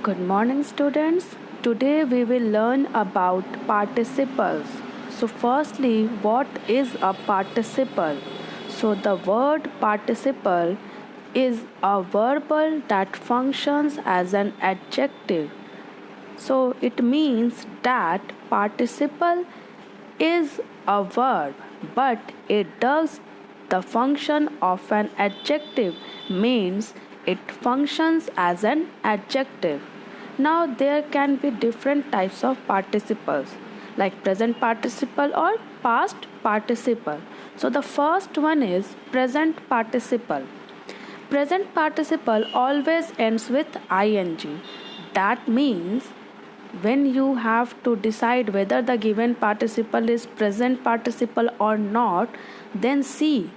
Good morning, students. Today we will learn about participles. So, firstly, what is a participle? So, the word participle is a verbal that functions as an adjective. So, it means that participle is a verb, but it does the function of an adjective, means it functions as an adjective. Now, there can be different types of participles like present participle or past participle. So, the first one is present participle. Present participle always ends with ing. That means when you have to decide whether the given participle is present participle or not, then see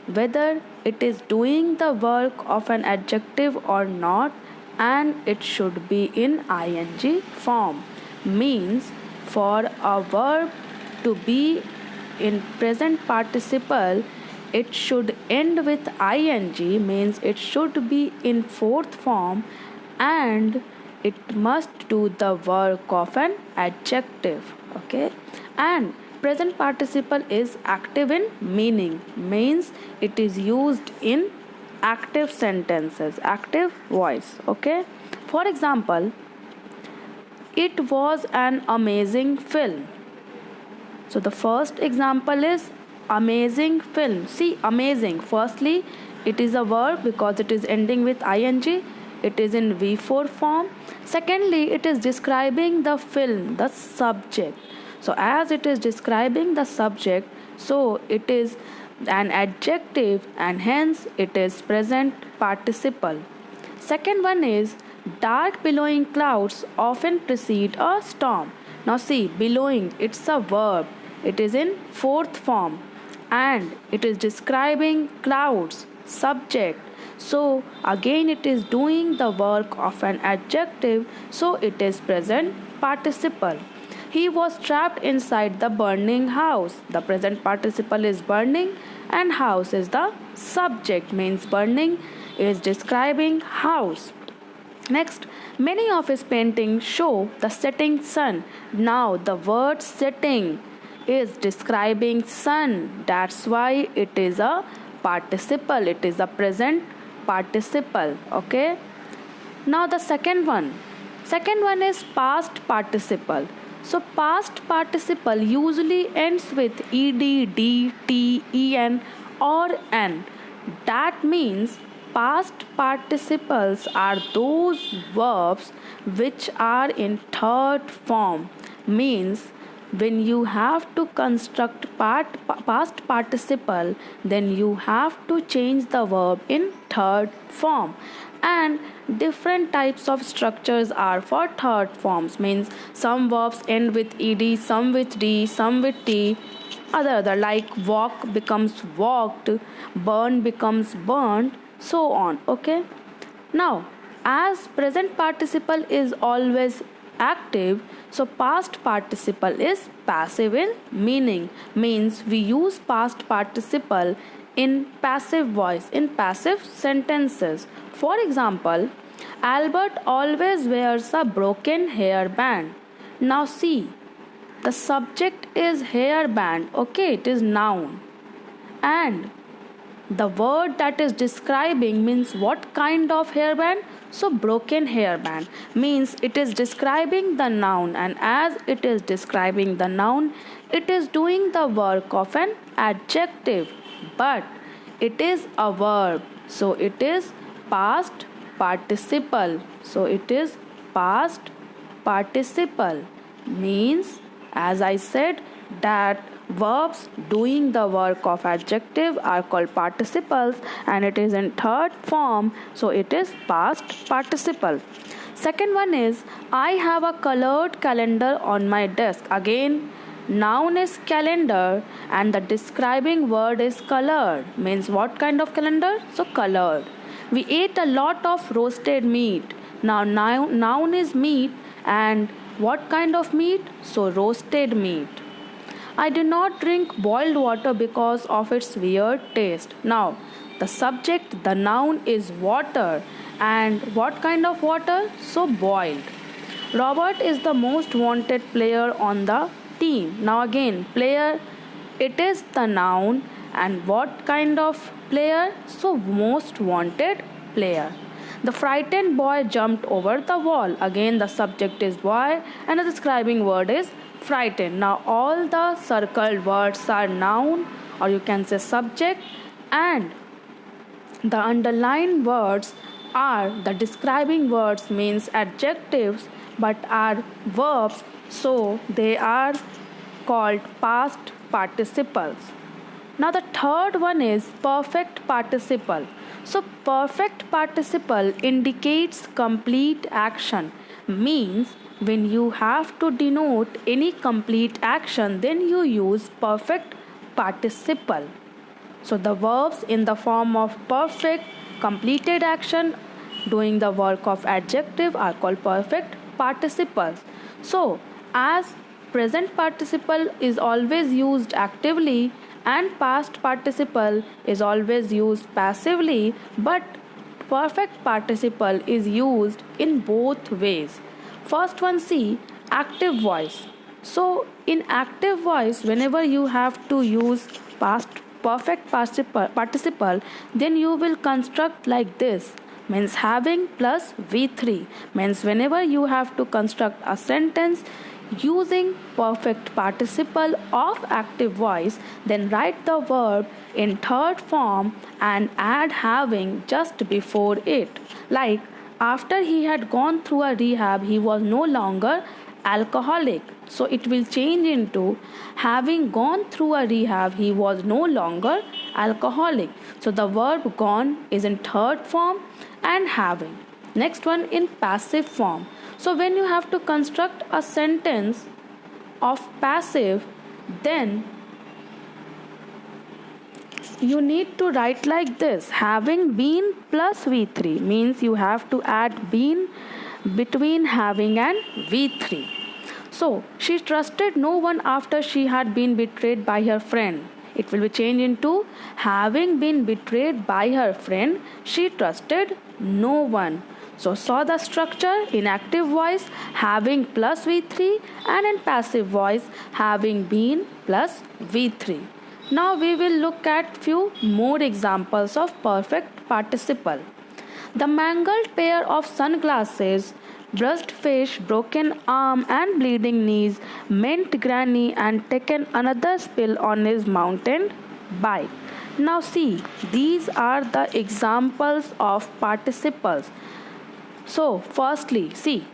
whether it is doing the work of an adjective or not, and it should be in ing form. Means for a verb to be in present participle, it should end with ing, means it should be in fourth form, and it must do the work of an adjective. Okay, and present participle is active in meaning, means it is used in active sentences, active voice. Okay, for example, it was an amazing film. So the first example is amazing film. See, amazing. Firstly, it is a verb because it is ending with ing. It is in V4 form. Secondly, it is describing the film, the subject. So as it is describing the subject, so it is an adjective and hence it is present participle. Second one is dark billowing clouds often precede a storm. Now see, billowing, it's a verb. It is in fourth form and it is describing clouds, subject. So again it is doing the work of an adjective, so it is present participle. He was trapped inside the burning house. The present participle is burning and house is the subject, means burning is describing house. Next, many of his paintings show the setting sun. Now, the word setting is describing sun. That's why it is a participle. It is a present participle. Okay. Now, the second one. Second one is past participle. So, past participle usually ends with ed, d, t, en, or n. That means past participles are those verbs which are in third form. Means when you have to construct past participle, then you have to change the verb in third form. And different types of structures are for third forms, means some verbs end with ed, some with d, some with t, other like walk becomes walked, burn becomes burned, so on. Okay, now as present participle is always active, so past participle is passive in meaning, means we use past participle in passive voice, in passive sentences. For example, Albert always wears a broken hairband. Now see, the subject is hairband. Okay, it is noun, and the word that is describing means what kind of hairband. So broken hairband means it is describing the noun, and as it is describing the noun, it is doing the work of an adjective, but it is a verb, so it is past participle. So it is past participle, means as I said that verbs doing the work of adjective are called participles, and it is in third form, so it is past participle. Second one is I have a colored calendar on my desk. Again, noun is calendar and the describing word is colored, means what kind of calendar? So colored. We ate a lot of roasted meat. Now noun is meat, and what kind of meat? So roasted meat. I do not drink boiled water because of its weird taste. Now, the subject, the noun is water, And what kind of water? So boiled. Robert is the most wanted player on the team. Now again, player, it is the noun, and what kind of player? So most wanted player. The frightened boy jumped over the wall. Again, the subject is boy and the describing word is frightened. Now all the circled words are noun, or you can say subject, and the underlined words are the describing words, means adjectives, but are verbs, so they are called past participles. Now the third one is perfect participle. So perfect participle indicates complete action, means when you have to denote any complete action, then you use perfect participle. So the verbs in the form of perfect completed action doing the work of adjective are called perfect participles. So as present participle is always used actively and past participle is always used passively, but perfect participle is used in both ways. First one, see, active voice. So in active voice, whenever you have to use past perfect participle, then you will construct like this, means having plus v3, means whenever you have to construct a sentence using perfect participle of active voice, then write the verb in third form and add having just before it. Like, after he had gone through a rehab, he was no longer alcoholic. So it will change into having gone through a rehab, he was no longer alcoholic. So the verb gone is in third form and having. Next one in passive form. So when you have to construct a sentence of passive, then you need to write like this, having been plus v3, means you have to add been between having and v3. So she trusted no one after she had been betrayed by her friend. It will be changed into having been betrayed by her friend, she trusted no one. So saw the structure in active voice having plus v3 and in passive voice having been plus v3. Now we will look at few more examples of perfect participle. The mangled pair of sunglasses, bruised face, broken arm, and bleeding knees meant Granny and taken another spill on his mountain bike. Now see, these are the examples of participles. So, firstly, see,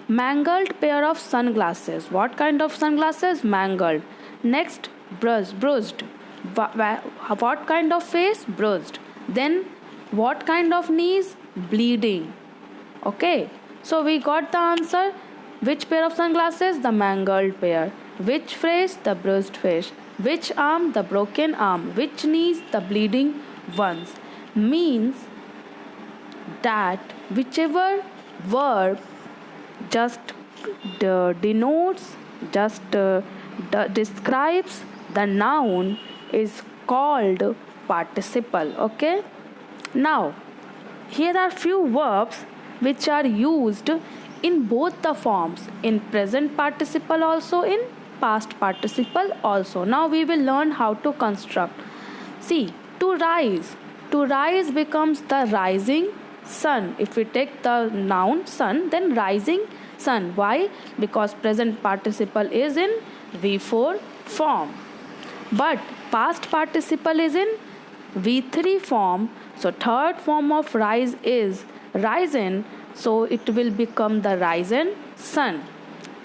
mangled pair of sunglasses. What kind of sunglasses? Mangled. Next, bruised. What kind of face? Bruised. Then, what kind of knees? Bleeding. Okay, so we got the answer. Which pair of sunglasses? The mangled pair. Which face? The bruised face. Which arm? The broken arm. Which knees? The bleeding ones. Means that whichever verb just denotes, just describes the noun is called participle. Okay, now here are few verbs which are used in both the forms, in present participle also, in past participle also. Now we will learn how to construct. See, to rise. To rise becomes the rising sun. If we take the noun sun, then rising sun. Why? Because present participle is in v4 form, but past participle is in v3 form. So third form of rise is risen, so it will become the risen sun.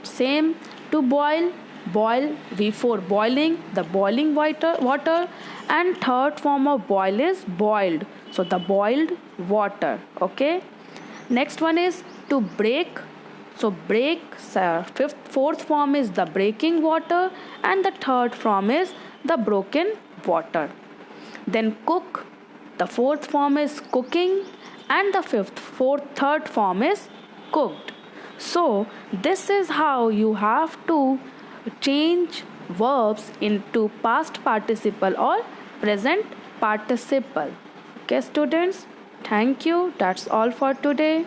Same to boil. Boil, v4 boiling, the boiling water, and third form of boil is boiled, so the boiled water. Okay, next one is to break. So break, fourth form is the breaking water, and the third form is the broken water. Then cook, the fourth form is cooking, and the third form is cooked. So this is how you have to change verbs into past participle or present participle. Okay, students, thank thank you. That's all for today.